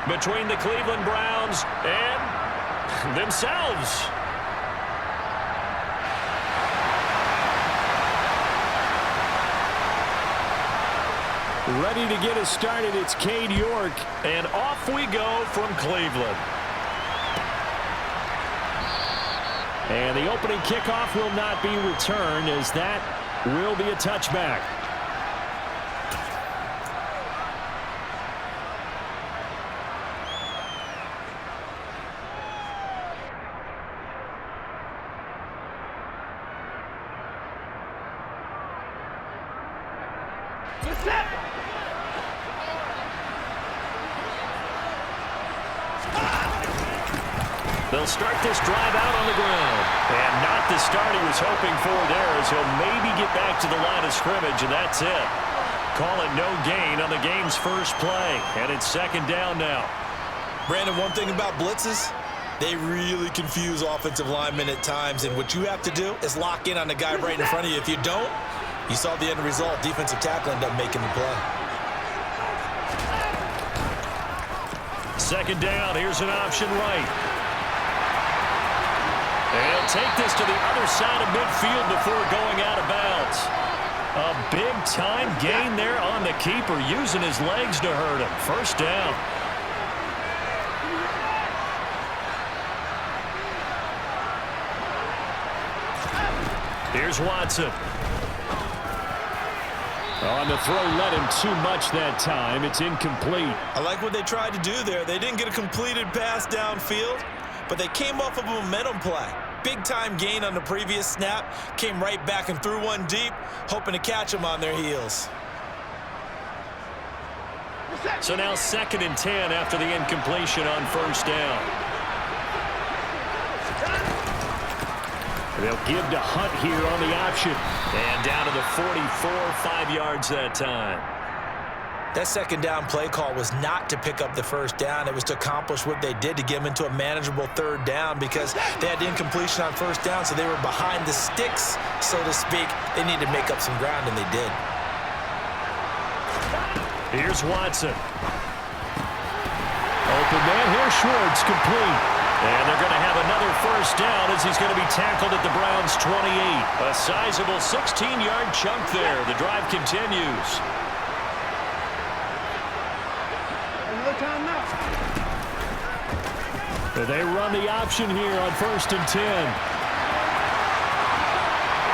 between the Cleveland Browns and themselves. Ready to get us started, it's Cade York. And off we go from Cleveland. And the opening kickoff will not be returned, as that will be a touchback. They'll start this drive out on the ground. And not the start he was hoping for there, as he'll maybe get back to the line of scrimmage, and that's it. Call it no gain on the game's first play. And it's second down now. Brandon, one thing about blitzes, they really confuse offensive linemen at times. And what you have to do is lock in on the guy right in front of you. If you don't, you saw the end result. Defensive tackle ended up making the play. Second down. Here's an option right. They'll take this to the other side of midfield before going out of bounds. A big-time gain there on the keeper, using his legs to hurt him. First down. Here's Watson. On the throw, let him too much that time. It's incomplete. I like what they tried to do there. They didn't get a completed pass downfield, but they came off of a momentum play. Big-time gain on the previous snap. Came right back and threw one deep, hoping to catch them on their heels. So now 2nd and 10 after the incompletion on first down. They'll give to Hunt here on the option. And down to the 44, 5 yards that time. That second down play call was not to pick up the first down. It was to accomplish what they did, to get them into a manageable third down, because they had the incompletion on first down, so they were behind the sticks, so to speak. They needed to make up some ground, and they did. Here's Watson. Open man here, Schwartz, complete. And they're going to have another first down as he's going to be tackled at the Browns' 28. A sizable 16-yard chunk there. The drive continues. They run the option here on 1st and 10.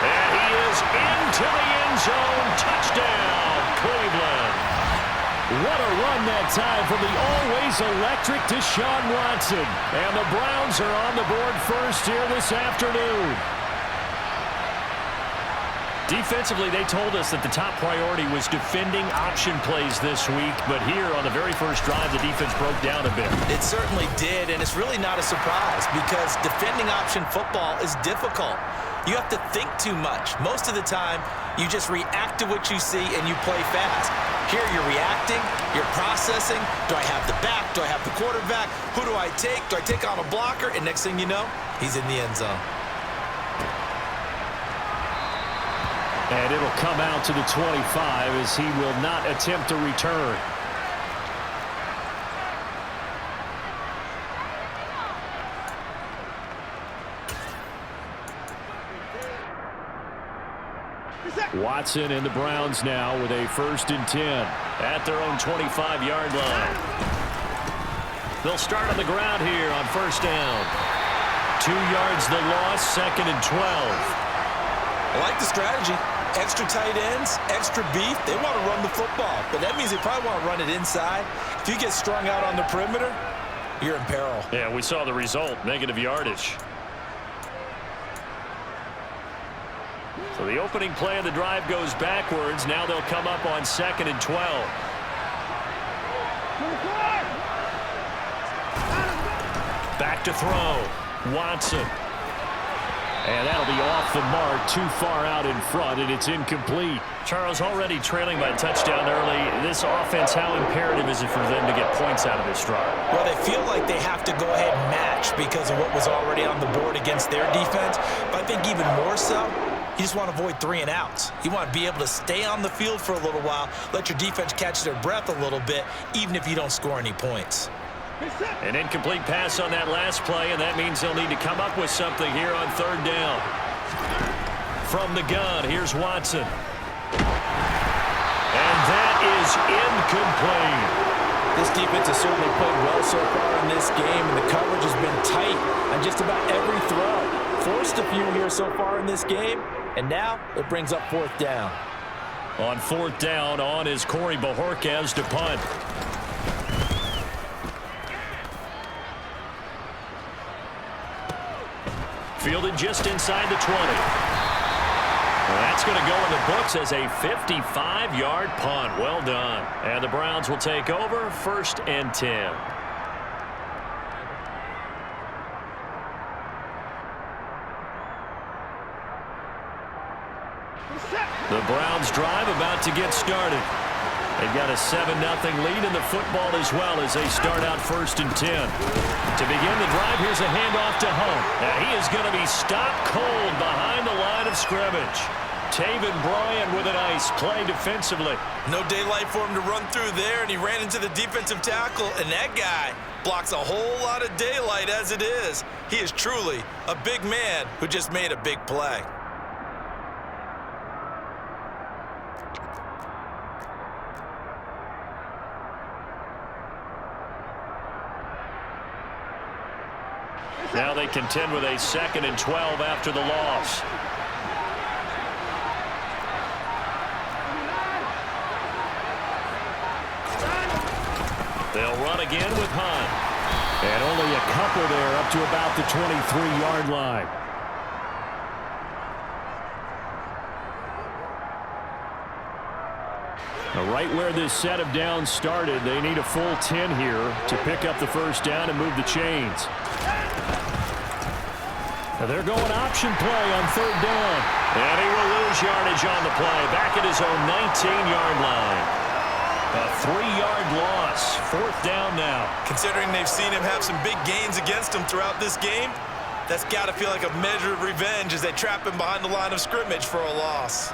And he is into the end zone. Touchdown, Cleveland. What a run that time from the always electric Deshaun Watson. And the Browns are on the board first here this afternoon. Defensively, they told us that the top priority was defending option plays this week, but here on the very first drive, the defense broke down a bit. It certainly did, and it's really not a surprise, because defending option football is difficult. You have to think too much. Most of the time, you just react to what you see and you play fast. Here you're reacting, you're processing. Do I have the back? Do I have the quarterback? Who do I take? Do I take on a blocker? And next thing you know, he's in the end zone. And it'll come out to the 25 as he will not attempt to return. Watson and the Browns now with a 1st and 10 at their own 25-yard line. They'll start on the ground here on first down. 2 yards the loss, 2nd and 12. I like the strategy. Extra tight ends, extra beef. They want to run the football, but that means they probably want to run it inside. If you get strung out on the perimeter, you're in peril. Yeah, we saw the result, negative yardage. So the opening play of the drive goes backwards. Now they'll come up on 2nd and 12. Back to throw. Watson. And that'll be off the mark, too far out in front, and it's incomplete. Charles, already trailing by a touchdown early. This offense, how imperative is it for them to get points out of this drive? Well, they feel like they have to go ahead and match because of what was already on the board against their defense. But I think even more so, you just want to avoid 3 and outs. You want to be able to stay on the field for a little while, let your defense catch their breath a little bit, even if you don't score any points. An incomplete pass on that last play, and that means they'll need to come up with something here on third down. From the gun, here's Watson. And that is incomplete. This defense has certainly played well so far in this game, and the coverage has been tight on just about every throw. Forced a few here so far in this game, and now it brings up fourth down. On fourth down, on is Corey Bojorquez to punt. Fielded just inside the 20. Well, that's going to go in the books as a 55-yard punt. Well done. And the Browns will take over, 1st and 10. The Browns drive about to get started. They've got a 7-0 lead in the football as well as they start out 1st and 10. To begin the drive, here's a handoff to Hunt. Now he is going to be stopped cold behind the line of scrimmage. Taven Bryan with a nice play defensively. No daylight for him to run through there, and he ran into the defensive tackle, and that guy blocks a whole lot of daylight as it is. He is truly a big man who just made a big play. Now they contend with a 2nd and 12 after the loss. They'll run again with Hunt. And only a couple there up to about the 23-yard line. Now right where this set of downs started, they need a full 10 here to pick up the first down and move the chains. Now they're going option play on third down. And he will lose yardage on the play. Back at his own 19-yard line. A 3-yard loss. 4th down now. Considering they've seen him have some big gains against him throughout this game, that's got to feel like a measure of revenge as they trap him behind the line of scrimmage for a loss.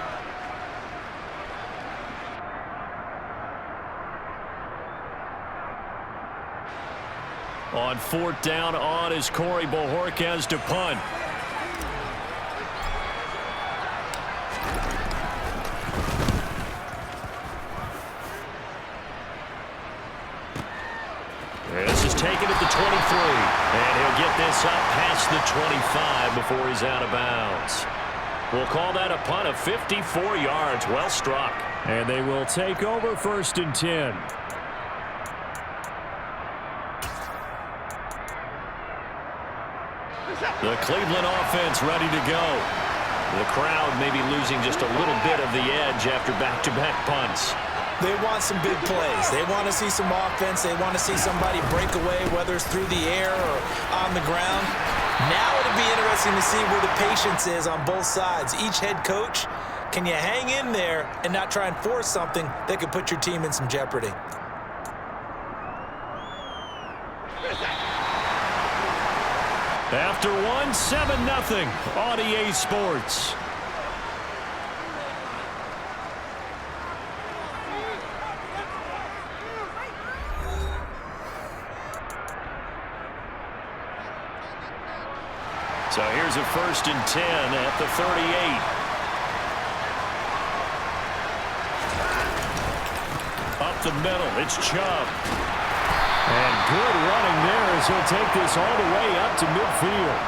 On 4th down, on is Corey Bojorquez to punt. This is taken at the 23. And he'll get this up past the 25 before he's out of bounds. We'll call that a punt of 54 yards. Well struck. And they will take over 1st and 10. The Cleveland offense ready to go. The crowd may be losing just a little bit of the edge after back-to-back punts. They want some big plays. They want to see some offense. They want to see somebody break away, whether it's through the air or on the ground. Now it'll be interesting to see where the patience is on both sides. Each head coach, can you hang in there and not try and force something that could put your team in some jeopardy? After one, 7-0 on EA Sports. So here's a 1st and 10 at the 38. Up the middle, it's Chubb. And good running there as he'll take this all the way up to midfield.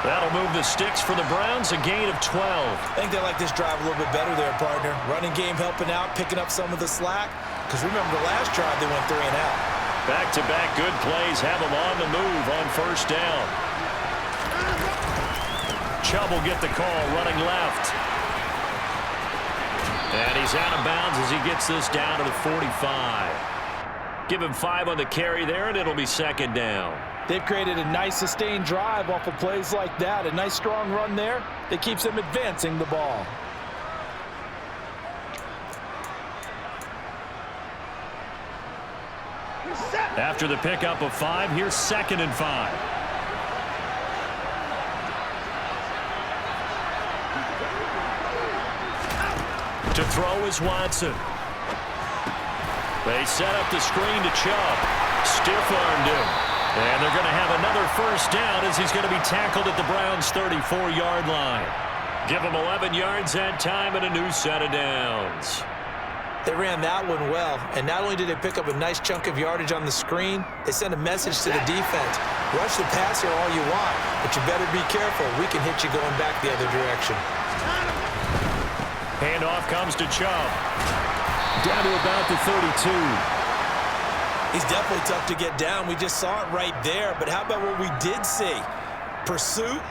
That'll move the sticks for the Browns, a gain of 12. I think they like this drive a little bit better there, partner. Running game helping out, picking up some of the slack. Because remember, the last drive they went 3 and out. Back-to-back good plays have them on the move on 1st down. Chubb will get the call, running left. And he's out of bounds as he gets this down to the 45. Give him 5 on the carry there, and it'll be 2nd down. They've created a nice sustained drive off of plays like that. A nice strong run there that keeps them advancing the ball. After the pickup of 5, here's 2nd and 5. To throw is Watson. They set up the screen to Chubb. Stiff-armed him. And they're going to have another first down as he's going to be tackled at the Browns' 34-yard line. Give him 11 yards that time and a new set of downs. They ran that one well, and not only did they pick up a nice chunk of yardage on the screen, they sent a message to the defense. Rush the passer all you want, but you better be careful. We can hit you going back the other direction. Handoff comes to Chubb. Down to about the 32. He's definitely tough to get down. We just saw it right there, but how about what we did see? Pursuit,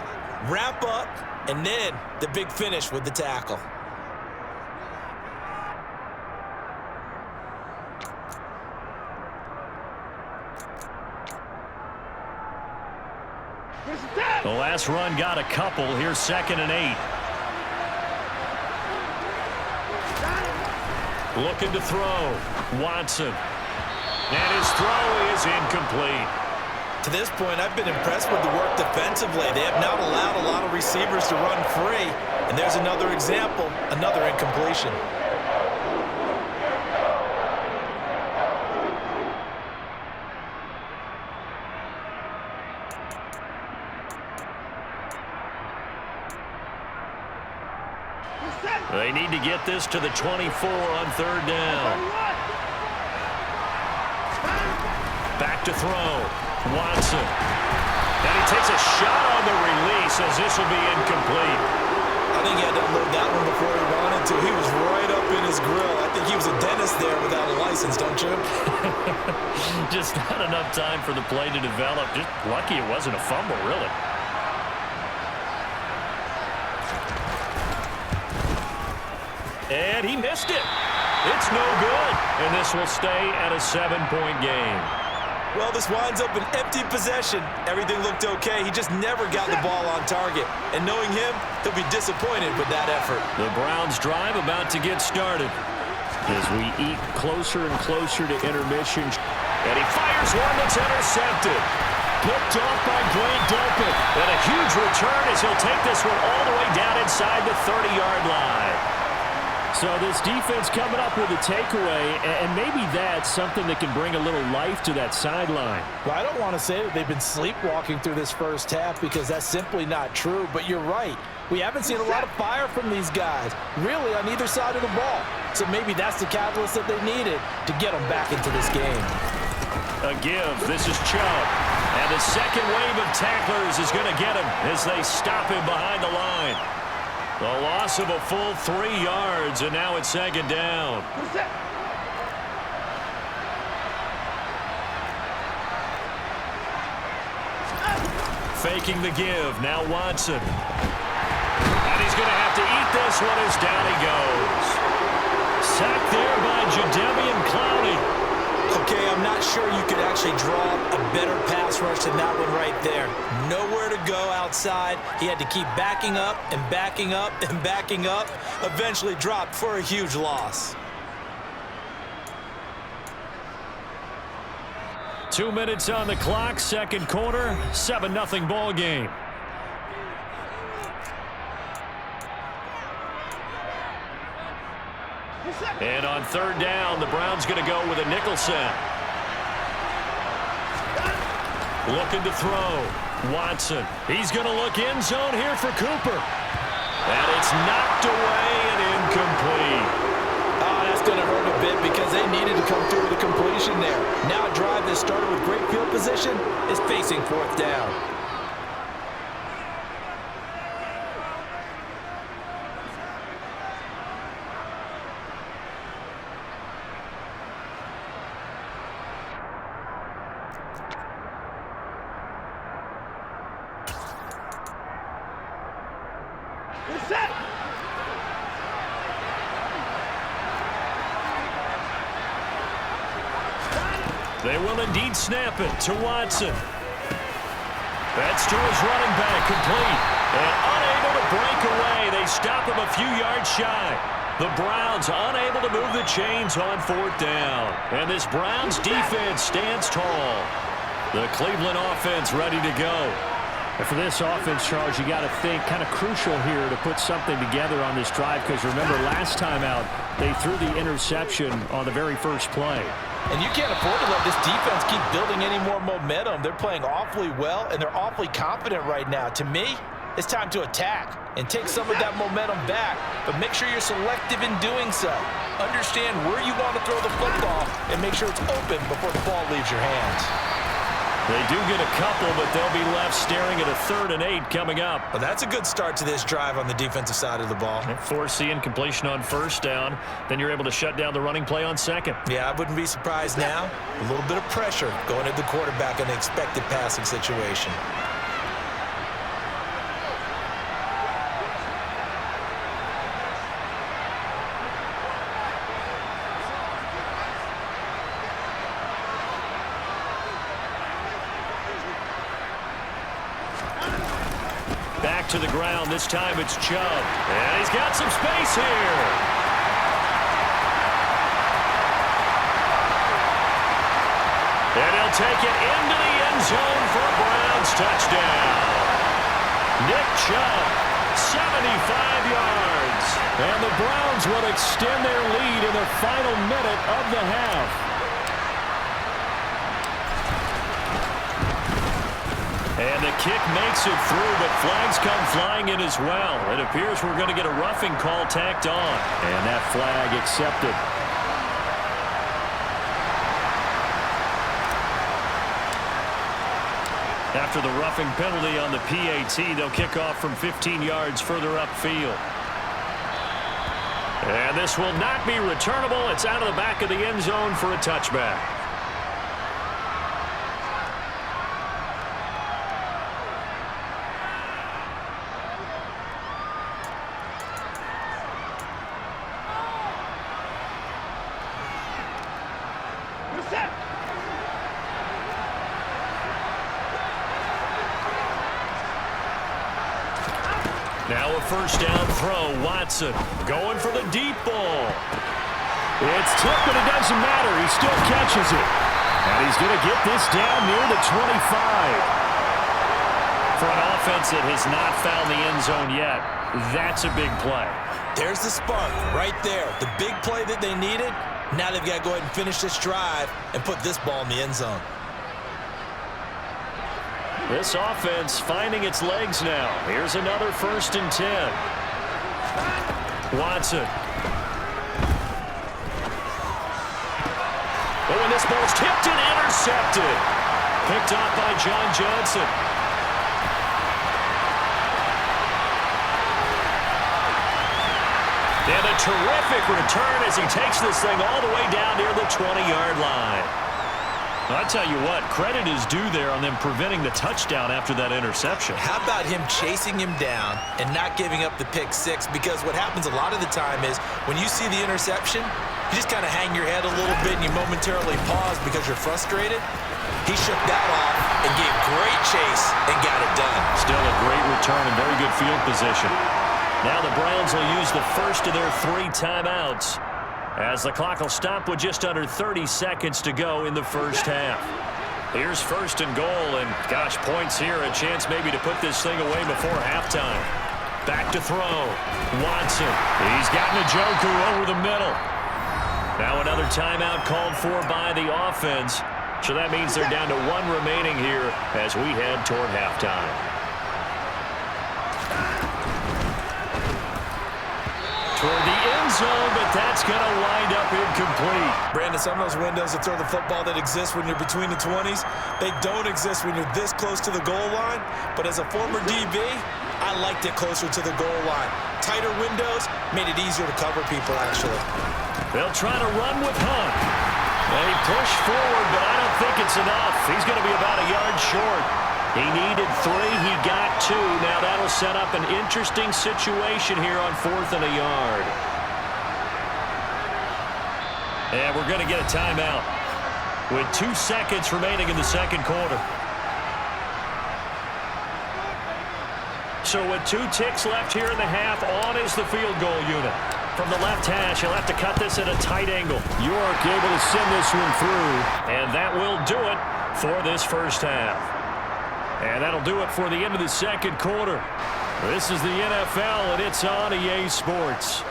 wrap up, and then the big finish with the tackle. The last run got a couple. Here's 2nd and 8. Looking to throw. Watson. And his throw is incomplete. To this point, I've been impressed with the work defensively. They have not allowed a lot of receivers to run free. And there's another example, another incompletion. They need to get this to the 24 on 3rd down. Back to throw. Watson. And he takes a shot on the release as this will be incomplete. I think he had to unload that one before he wanted to. He was right up in his grill. I think he was a dentist there without a license, don't you? Just not enough time for the play to develop. Just lucky it wasn't a fumble, really. And he missed it. It's no good. And this will stay at a 7-point game. Well, this winds up an empty possession. Everything looked okay. He just never got the ball on target. And knowing him, he'll be disappointed with that effort. The Browns drive about to get started as we eat closer and closer to intermission. And he fires one that's intercepted. Picked off by Grant Delpit. And a huge return as he'll take this one all the way down inside the 30-yard line. So this defense coming up with a takeaway, and maybe that's something that can bring a little life to that sideline. Well, I don't want to say that they've been sleepwalking through this first half because that's simply not true, but you're right. We haven't seen a lot of fire from these guys, really, on either side of the ball. So maybe that's the catalyst that they needed to get them back into this game. A give. This is Chubb. And the second wave of tacklers is going to get him as they stop him behind the line. The loss of a full 3 yards, and now it's 2nd down. Faking the give. Now Watson. And he's going to have to eat this one as down he goes. Sacked there by Jadeveon Clowney. Okay, I'm not sure you could actually draw a better pass rush than that one right there. Nowhere to go outside. He had to keep backing up and backing up and backing up. Eventually dropped for a huge loss. 2 minutes on the clock, 2nd quarter, 7-0 ball game. And on 3rd down, the Browns going to go with a nickel set. Looking to throw. Watson. He's going to look end zone here for Cooper. And it's knocked away and incomplete. Oh, that's going to hurt a bit because they needed to come through with a completion there. Now a drive that started with great field position is facing 4th down. They will indeed snap it to Watson. That's to his running back, complete. And unable to break away. They stop him a few yards shy. The Browns unable to move the chains on 4th down. And this Browns defense stands tall. The Cleveland offense ready to go. And for this offense, Charles, you got to think kind of crucial here to put something together on this drive because remember last time out, they threw the interception on the very first play. And you can't afford to let this defense keep building any more momentum. They're playing awfully well, and they're awfully confident right now. To me, it's time to attack and take some of that momentum back, but make sure you're selective in doing so. Understand where you want to throw the football and make sure it's open before the ball leaves your hands. They do get a couple, but they'll be left staring at a 3rd and 8 coming up. Well, that's a good start to this drive on the defensive side of the ball. Force the incompletion on 1st down. Then you're able to shut down the running play on 2nd. Yeah, I wouldn't be surprised now. A little bit of pressure going at the quarterback in an expected passing situation. Back to the ground. This time it's Chubb. And he's got some space here. And he'll take it into the end zone for a Browns touchdown. Nick Chubb, 75 yards. And the Browns will extend their lead in the final minute of the half. And the kick makes it through, but flags come flying in as well. It appears we're going to get a roughing call tacked on. And that flag accepted. After the roughing penalty on the PAT, they'll kick off from 15 yards further upfield. And this will not be returnable. It's out of the back of the end zone for a touchback. Now a 1st down throw. Watson going for the deep ball. It's tipped, but it doesn't matter. He still catches it. And he's going to get this down near the 25. For an offense that has not found the end zone yet, that's a big play. There's the spark right there. The big play that they needed. Now they've got to go ahead and finish this drive and put this ball in the end zone. This offense finding its legs now. Here's another 1st and 10. Watson. Oh, and this ball's tipped and intercepted. Picked off by John Johnson. And a terrific return as he takes this thing all the way down near the 20-yard line. I tell you what, credit is due there on them preventing the touchdown after that interception. How about him chasing him down and not giving up the pick 6? Because what happens a lot of the time is when you see the interception, you just kind of hang your head a little bit and you momentarily pause because you're frustrated. He shook that off and gave great chase and got it done. Still a great return and very good field position. Now the Browns will use the first of their 3 timeouts, as the clock will stop with just under 30 seconds to go in the first half. Here's 1st and goal, and gosh, points here, a chance maybe to put this thing away before halftime. Back to throw. Watson. He's got Njoku over the middle. Now another timeout called for by the offense. So that means they're down to 1 remaining here as we head toward halftime. Toward the end zone, but that's going to wind up incomplete. Brandon, some of those windows to throw the football that exist when you're between the 20s, they don't exist when you're this close to the goal line. But as a former DB, I liked it closer to the goal line. Tighter windows made it easier to cover people, actually. They'll try to run with Hunt. They push forward, but I don't think it's enough. He's going to be about a yard short. He needed 3. He got 2. Now that'll set up an interesting situation here on 4th and a yard. And we're going to get a timeout with 2 seconds remaining in the second quarter. So with 2 ticks left here in the half, on is the field goal unit. From the left hash, he'll have to cut this at a tight angle. York able to send this one through. And that will do it for this first half. And that'll do it for the end of the second quarter. This is the NFL, and it's on EA Sports.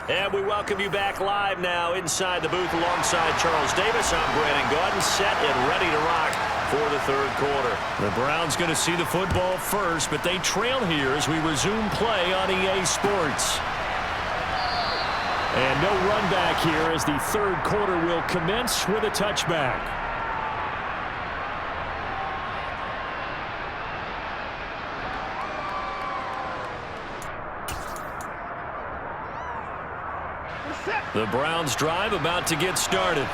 And we welcome you back live now inside the booth alongside Charles Davis. I'm Brandon Gaudin, set and ready to rock for the third quarter. The Browns going to see the football first, but they trail here as we resume play on EA Sports. And no run back here as the third quarter will commence with a touchback. The Browns drive about to get started.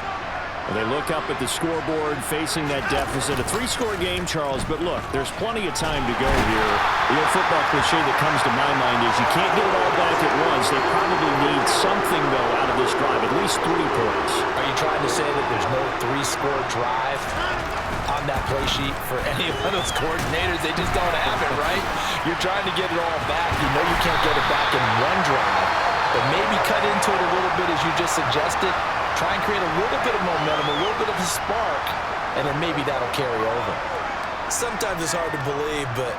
They look up at the scoreboard facing that deficit. A three-score game, Charles, but look, there's plenty of time to go here. The old football cliche that comes to my mind is you can't get it all back at once. They probably need something, though, out of this drive, at least 3 points. Are you trying to say that there's no three-score drive on that play sheet for any of those coordinators? They just don't have it, right? You're trying to get it all back. You know you can't get it back in one drive, but maybe cut into it a little bit as you just suggested. Try and create a little bit of momentum, a little bit of a spark, and then maybe that'll carry over. Sometimes it's hard to believe, but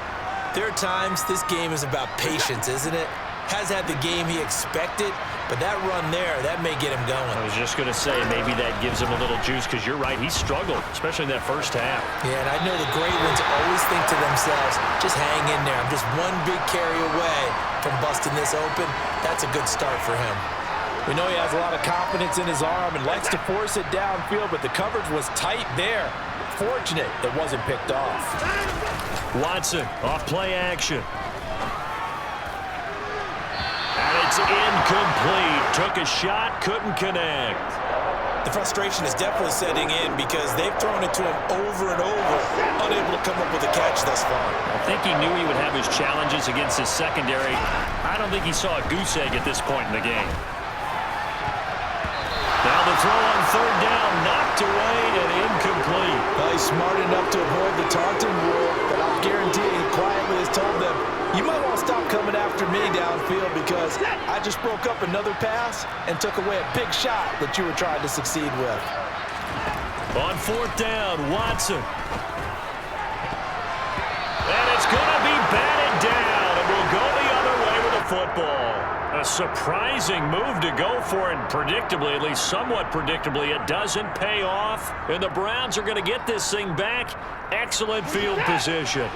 there are times this game is about patience, isn't it? Has had the game he expected, but that run there, that may get him going. I was just going to say, maybe that gives him a little juice, because you're right, he struggled, especially in that first half. Yeah, and I know the great ones always think to themselves, just hang in there. I'm just one big carry away from busting this open. That's a good start for him. We know he has a lot of confidence in his arm and likes to force it downfield, but the coverage was tight there. Fortunate it wasn't picked off. Watson, off play action. And it's incomplete. Took a shot, couldn't connect. The frustration is definitely setting in because they've thrown it to him over and over, unable to come up with a catch thus far. I think he knew he would have his challenges against his secondary. I don't think he saw a goose egg at this point in the game. Now the throw on third down, knocked away and incomplete. Well, he's smart enough to avoid the taunting rule, but I'm guaranteeing he quietly has told them, you might want to stop coming after me downfield because I just broke up another pass and took away a big shot that you were trying to succeed with. On fourth down, Watson. And it's going to be batted down, and we'll go the other way with the football. A surprising move to go for it, predictably, at least somewhat predictably. It doesn't pay off, and the Browns are going to get this thing back. Excellent field position.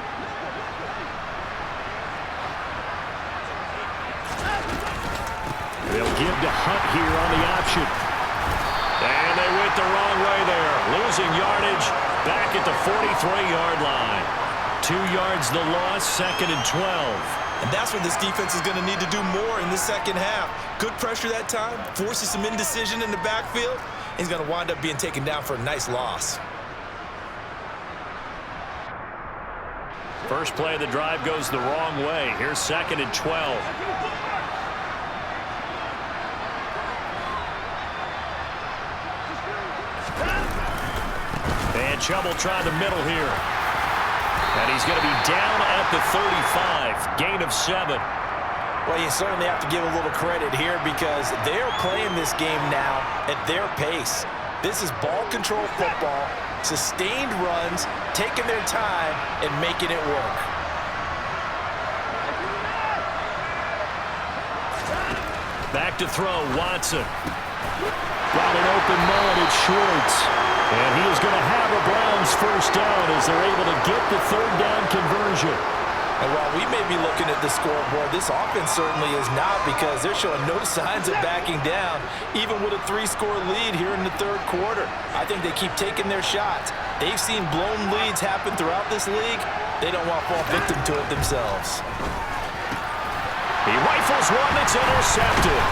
They'll give to Hunt here on the option. And they went the wrong way there. Losing yardage back at the 43-yard line. 2 yards the loss, 2nd and 12. And that's what this defense is going to need to do more in the second half. Good pressure that time, forces some indecision in the backfield. He's going to wind up being taken down for a nice loss. First play of the drive goes the wrong way. Here's 2nd and 12. And Chubb will try the middle here. And he's going to be down at the 35. Gain of 7. Well, you certainly have to give a little credit here because they're playing this game now at their pace. This is ball control football, sustained runs, taking their time and making it work. Back to throw, Watson. Got an open mullet, it's Schwartz. And he is going to have a Browns first down as they're able to get the third down conversion. And while we may be looking at the scoreboard, this offense certainly is not because they're showing no signs of backing down, even with a 3-score lead here in the third quarter. I think they keep taking their shots. They've seen blown leads happen throughout this league. They don't want to fall victim to it themselves. He rifles one that's intercepted.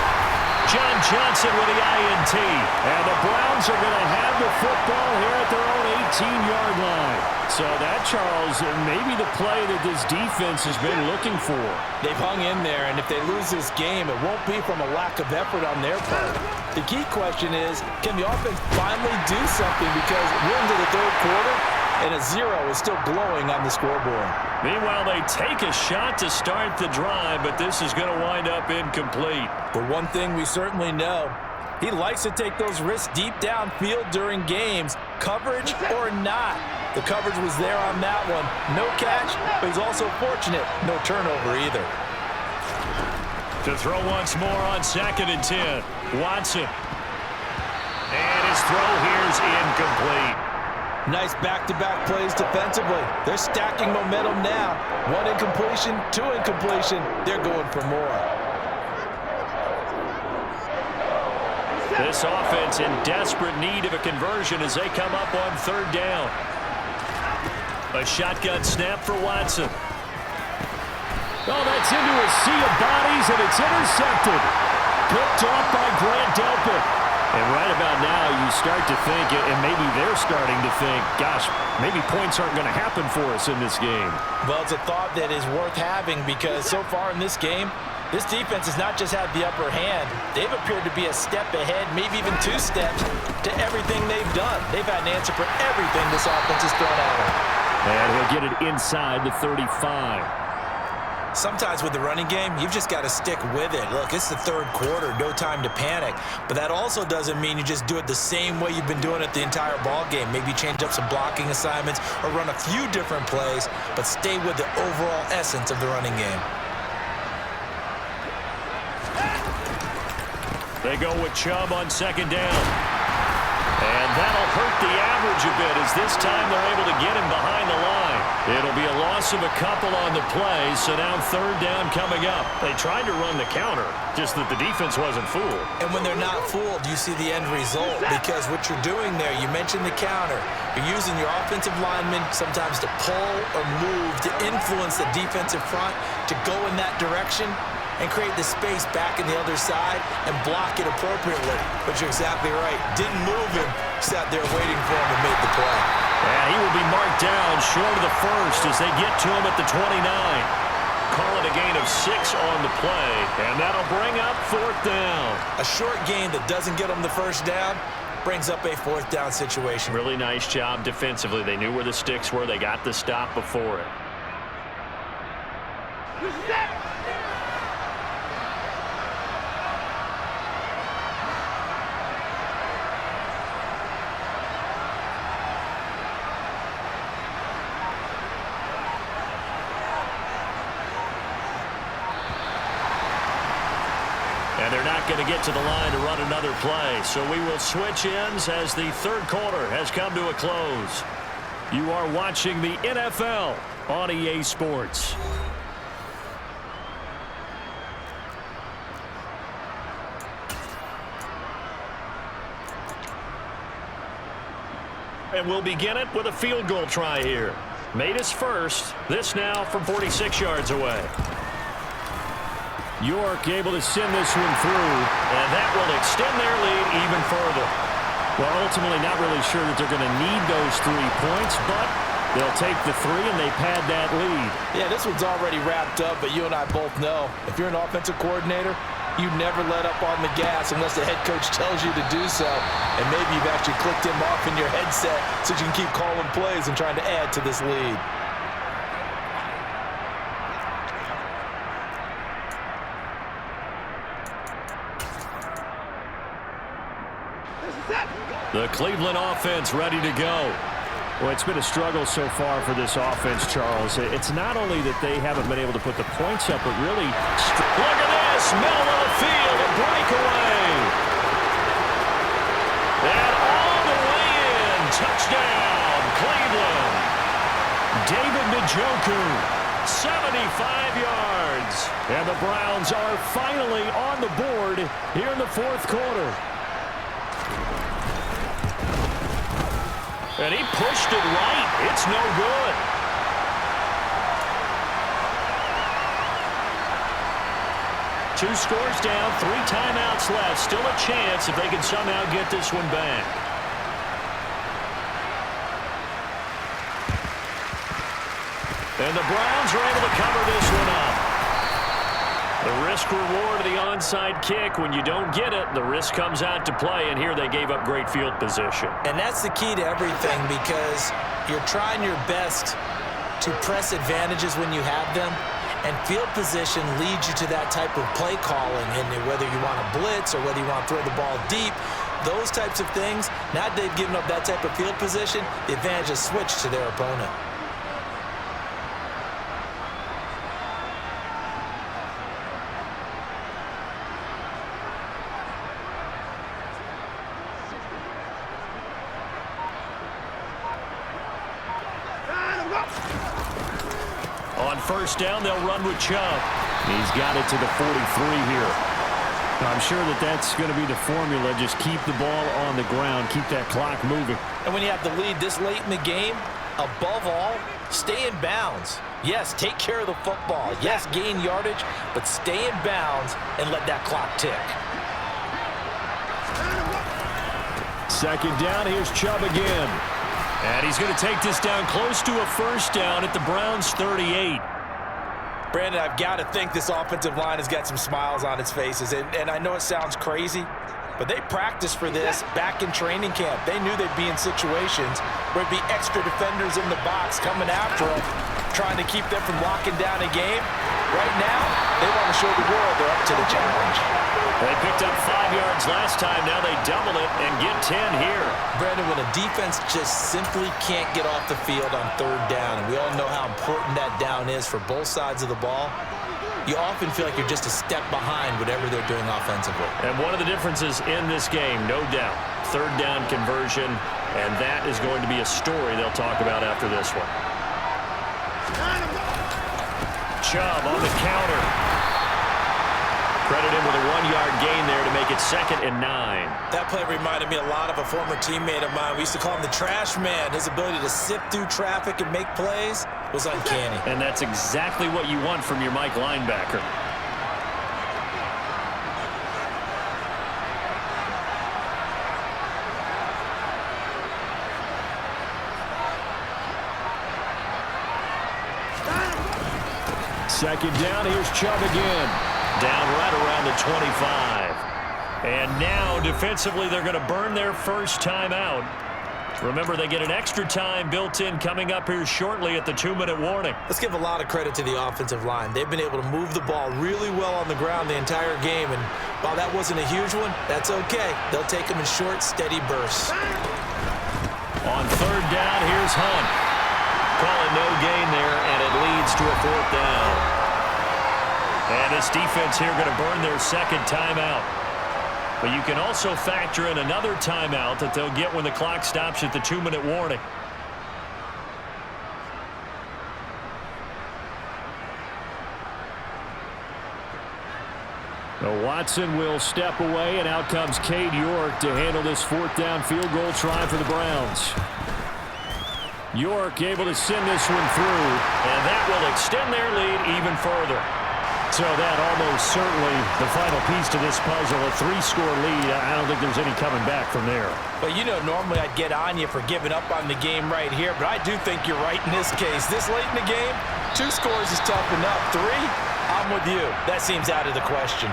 John Johnson with the INT. And the Browns are going to have the football here at their own 18-yard line. So that, Charles, may be the play that this defense has been looking for. They've hung in there, and if they lose this game, it won't be from a lack of effort on their part. The key question is, can the offense finally do something because we're into the third quarter, and a 0 is still glowing on the scoreboard. Meanwhile, they take a shot to start the drive, but this is going to wind up incomplete. But one thing we certainly know, he likes to take those risks deep downfield during games, coverage or not. The coverage was there on that one. No catch, but he's also fortunate. No turnover either. To throw once more on 2nd and 10. Watson. And his throw here's incomplete. Nice back-to-back plays defensively. They're stacking momentum now. 1 incompletion, 2 incompletion. They're going for more. This offense in desperate need of a conversion as they come up on 3rd down. A shotgun snap for Watson. Oh, that's into a sea of bodies, and it's intercepted. Picked off by Grant Delpit. And right about now, you start to think, and maybe they're starting to think, gosh, maybe points aren't going to happen for us in this game. Well, it's a thought that is worth having because so far in this game, this defense has not just had the upper hand. They've appeared to be a step ahead, maybe even 2 steps to everything they've done. They've had an answer for everything this offense has thrown at them. And he'll get it inside the 35. Sometimes with the running game, you've just got to stick with it. Look, it's the 3rd quarter, no time to panic. But that also doesn't mean you just do it the same way you've been doing it the entire ball game. Maybe change up some blocking assignments or run a few different plays, but stay with the overall essence of the running game. They go with Chubb on 2nd down. And that'll hurt the average a bit as this time they're able to get him behind the line. It'll be a loss of a couple on the play, so now 3rd down coming up. They tried to run the counter, just that the defense wasn't fooled. And when they're not fooled, you see the end result because what you're doing there, you mentioned the counter. You're using your offensive linemen sometimes to pull or move to influence the defensive front to go in that direction and create the space back in the other side and block it appropriately. But you're exactly right. Didn't move him. Sat there waiting for him and made the play. And he will be marked down short of the 1st as they get to him at the 29. Call it a gain of 6 on the play, and that'll bring up 4th down. A short gain that doesn't get them the 1st down brings up a 4th down situation. Really nice job defensively. They knew where the sticks were. They got the stop before it. And they're not going to get to the line to run another play. So we will switch ends as the 3rd quarter has come to a close. You are watching the NFL on EA Sports. And we'll begin it with a field goal try here. Made his first. This now from 46 yards away. York able to send this one through, and that will extend their lead even further. Well, ultimately not really sure that they're going to need those 3 points, but they'll take the 3 and they pad that lead. Yeah, this one's already wrapped up, but you and I both know if you're an offensive coordinator, you never let up on the gas unless the head coach tells you to do so. And maybe you've actually clicked him off in your headset so you can keep calling plays and trying to add to this lead. The Cleveland offense ready to go. Well, it's been a struggle so far for this offense, Charles. It's not only that they haven't been able to put the points up, but really, look at this, middle of the field, a breakaway. And all the way in, touchdown, Cleveland. David Njoku, 75 yards. And the Browns are finally on the board here in the 4th quarter. And he pushed it right. It's no good. Two scores down, 3 timeouts left. Still a chance if they can somehow get this one back. And the Browns are able to cover this one up. The risk-reward of the onside kick, when you don't get it, the risk comes out to play, and here they gave up great field position. And that's the key to everything because you're trying your best to press advantages when you have them, and field position leads you to that type of play calling, and whether you want to blitz or whether you want to throw the ball deep, those types of things, now that they've given up that type of field position, the advantage is switched to their opponent. on first down, they'll run with Chubb. He's got it to the 43 here. I'm sure that's going to be the formula. Just keep the ball on the ground. Keep that clock moving. And when you have the lead this late in the game, above all, stay in bounds. Yes, take care of the football. Yes, gain yardage, but stay in bounds and let that clock tick. Second down, here's Chubb again. And he's going to take this down close to a first down at the Browns' 38. Brandon, I've got to think this offensive line has got some smiles on its faces. And I know it sounds crazy, but they practiced for this back in training camp. They knew they'd be in situations where it'd be extra defenders in the box coming after them, trying to keep them from locking down a game. Right now, they want to show the world they're up to the challenge. They picked up 5 yards last time. Now they double it and get 10 here. Brandon, when a defense just simply can't get off the field on third down, and we all know how important that down is for both sides of the ball, you often feel like you're just a step behind whatever they're doing offensively. And one of the differences in this game, no doubt, third down conversion, and that is going to be a story they'll talk about after this one. Chubb on the counter. Credit him with a 1-yard gain there to make it 2nd and 9. That play reminded me a lot of a former teammate of mine. We used to call him the trash man. His ability to sift through traffic and make plays was uncanny. And that's exactly what you want from your Mike linebacker. Second down, here's Chubb again. Down right around the 25. And now, defensively, they're going to burn their first timeout. Remember, they get an extra time built in coming up here shortly at the 2-minute warning. Let's give a lot of credit to the offensive line. They've been able to move the ball really well on the ground the entire game. And while that wasn't a huge one, that's okay. They'll take them in short, steady bursts. On third down, here's Hunt. Calling no gain there, and it leads to a 4th down. And this defense here going to burn their second timeout. But you can also factor in another timeout that they'll get when the clock stops at the 2-minute warning. Now Watson will step away, and out comes Cade York to handle this 4th down field goal try for the Browns. York able to send this one through, and that will extend their lead even further. So that almost certainly the final piece to this puzzle, a 3-score lead. I don't think there's any coming back from there. But you know, normally I'd get on you for giving up on the game right here, but I do think you're right in this case. This late in the game, 2 scores is tough enough. 3, I'm with you. That seems out of the question.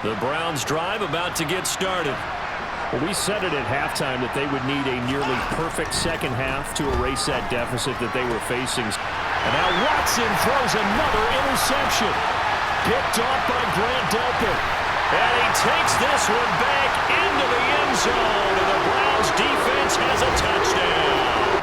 The Browns drive about to get started. Well, we said it at halftime that they would need a nearly perfect second half to erase that deficit that they were facing. And now Watson throws another interception. Picked off by Grant Delpit. And he takes this one back into the end zone. And the Browns defense has a touchdown.